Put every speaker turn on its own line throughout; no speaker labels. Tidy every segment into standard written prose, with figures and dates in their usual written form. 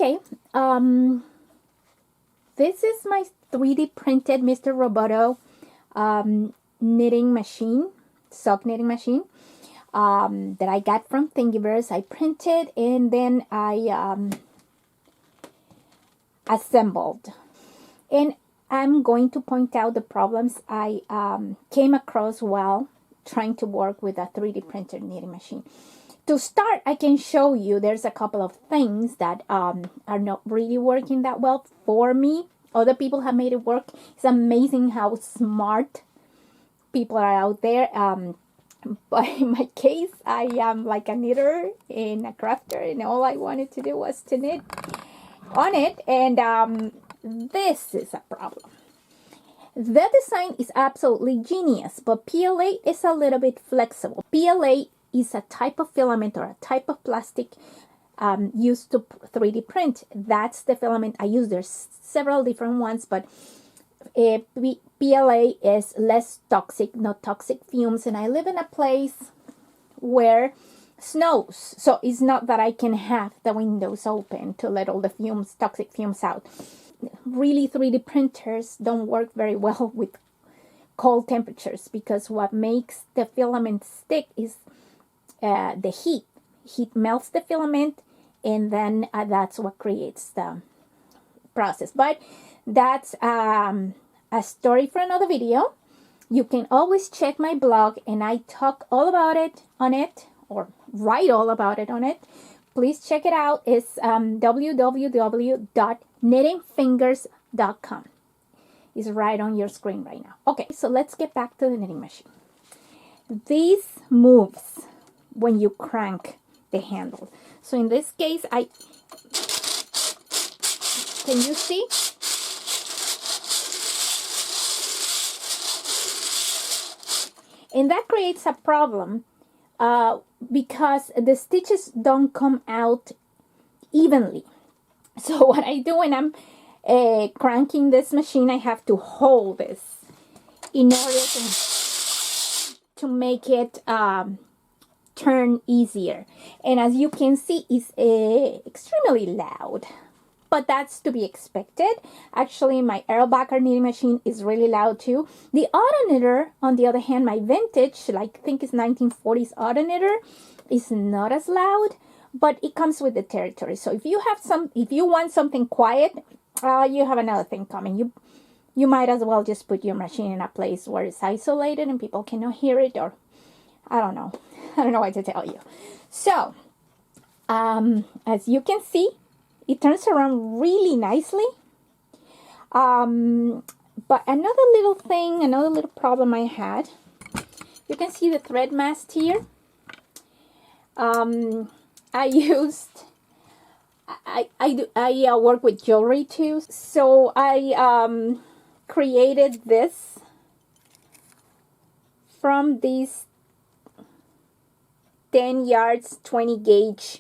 Okay, this is my 3D printed MrRoboto knitting machine, sock knitting machine that I got from Thingiverse. I printed and then I assembled. And I'm going to point out the problems I came across while trying to work with a 3D printed knitting machine. To start, I can show you there's a couple of things that are not really working that well for me. Other people have made it work. It's amazing how smart people are out there. But in my case, I am like a knitter and a crafter, and all I wanted to do was to knit on it. And this is a problem. The design is absolutely genius, but PLA is a little bit flexible. PLA is a type of filament or a type of plastic used to 3D print. That's the filament I use. There's several different ones, but PLA is less toxic, not toxic fumes, and I live in a place where snows, so it's not that I can have the windows open to let all the fumes, toxic fumes out. Really, 3D printers don't work very well with cold temperatures because what makes the filament stick is the heat. Heat melts the filament, and then that's what creates the process. But that's a story for another video. You can always check my blog, and I talk all about it on it, or write all about it on it. Please check it out. It's www.knittingfingers.com. It's right on your screen right now. Okay, so let's get back to the knitting machine. These moves when you crank the handle. So in this case, can you see? And that creates a problem because the stitches don't come out evenly. So what I do when I'm cranking this machine, I have to hold this in order to make it turn easier. And as you can see, it's extremely loud, but that's to be expected. Actually, my Erlbacher knitting machine is really loud too. The auto knitter, on the other hand, my vintage, like I think it's 1940s auto knitter, is not as loud, but it comes with the territory. So if you want something quiet, you have another thing coming. You might as well just put your machine in a place where it's isolated and people cannot hear it, or I don't know what to tell you. So as you can see, it turns around really nicely. But another little problem I had, you can see the thread mast here. I work with jewelry too, so I created this from these 10 yards 20 gauge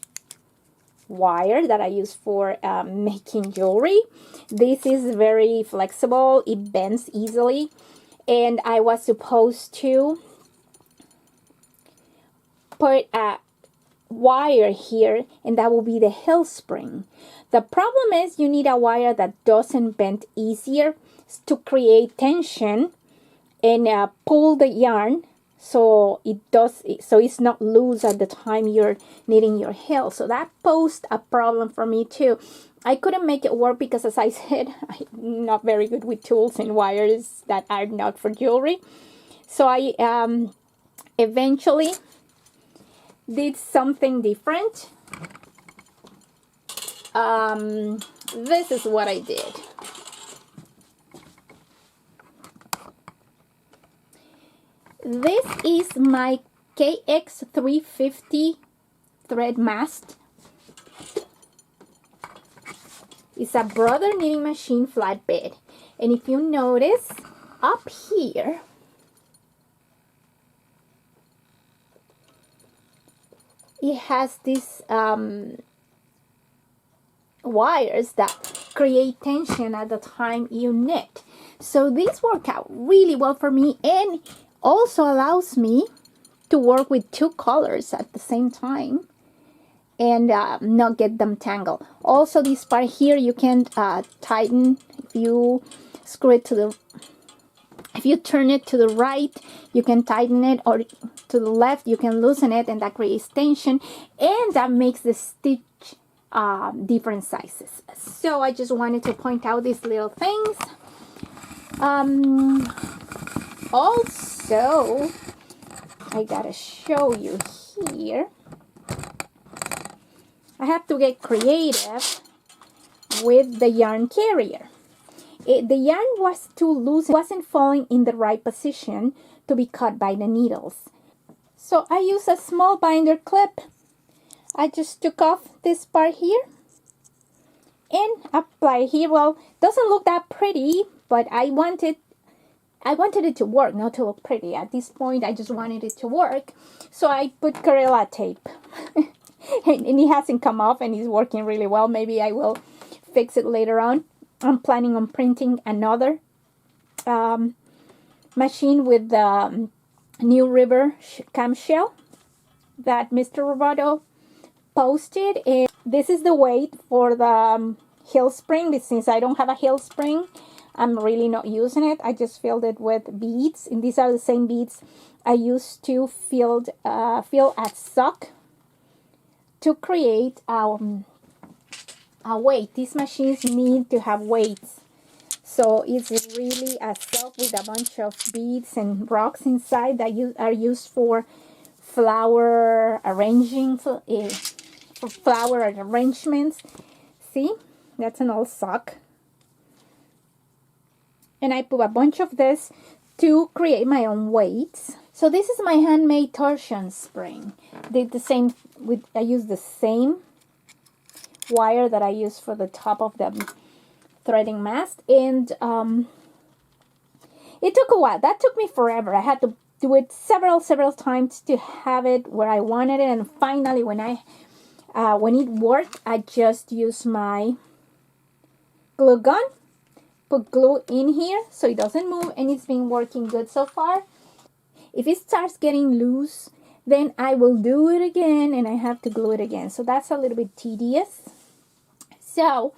wire that I use for making jewelry. This is very flexible, it bends easily, and I was supposed to put a wire here, and that will be the heel spring. The problem is you need a wire that doesn't bend easier to create tension and pull the yarn so it's not loose at the time you're knitting your heel. So that posed a problem for me too. I couldn't make it work because, as I said, I'm not very good with tools and wires that are not for jewelry. So I eventually did something different. This is what I did. This is my KX350 thread mast. It's a Brother knitting machine flatbed. And if you notice, up here, it has these wires that create tension at the time you knit. So this worked out really well for me, and also allows me to work with two colors at the same time and not get them tangled. Also, this part here you can tighten if you screw it to the, if you turn it to the right, you can tighten it, or to the left, you can loosen it, and that creates tension, and that makes the stitch different sizes. So I just wanted to point out these little things. Also, I gotta show you here. I have to get creative with the yarn carrier. The yarn was too loose, it wasn't falling in the right position to be cut by the needles. So I use a small binder clip. I just took off this part here and apply here. Well, doesn't look that pretty, but I wanted it to work, not to look pretty. At this point, I just wanted it to work. So I put Gorilla Tape. and it hasn't come off, and it's working really well. Maybe I will fix it later on. I'm planning on printing another machine with the New River camshell that MrRoboto posted. And this is the weight for the heel spring, but since I don't have a heel spring, I'm really not using it. I just filled it with beads, and these are the same beads I used to fill a sock to create a weight. These machines need to have weights, so it's really a sock with a bunch of beads and rocks inside that are used for flower arranging, for flower arrangements. See, that's an old sock, and I put a bunch of this to create my own weights. So this is my handmade torsion spring. Did the same with, I used the same wire that I used for the top of the threading mast, and it took a while. That took me forever. I had to do it several times to have it where I wanted it, and finally when it worked, I just used my glue gun, put glue in here so it doesn't move, and it's been working good so far. If it starts getting loose, then I will do it again, and I have to glue it again, so that's a little bit tedious. So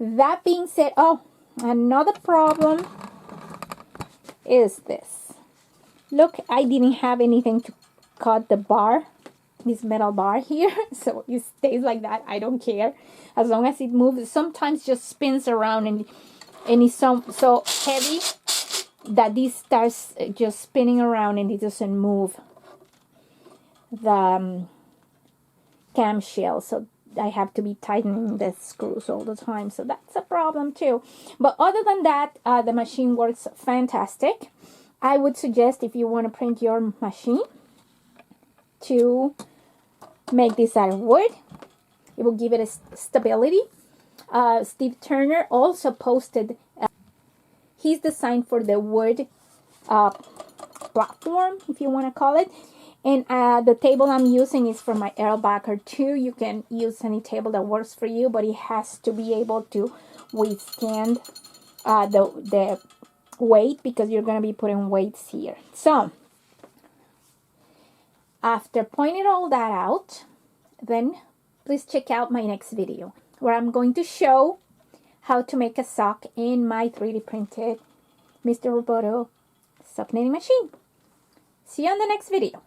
that being said, oh, another problem is this. Look, I didn't have anything to cut the bar, this metal bar here, so it stays like that. I don't care as long as it moves. Sometimes just spins around, and it's so heavy that this starts just spinning around, and it doesn't move the camshell, so I have to be tightening the screws all the time, so that's a problem too. But other than that, the machine works fantastic. I would suggest, if you want to print your machine, to make this out of wood. It will give it a stability. Steve Turner also posted his design for the wood platform, if you want to call it. And the table I'm using is from my Erlbacher 2. You can use any table that works for you, but it has to be able to withstand the weight, because you're going to be putting weights here. So after pointing all that out, then please check out my next video, where I'm going to show how to make a sock in my 3D printed MrRoboto sock knitting machine. See you on the next video.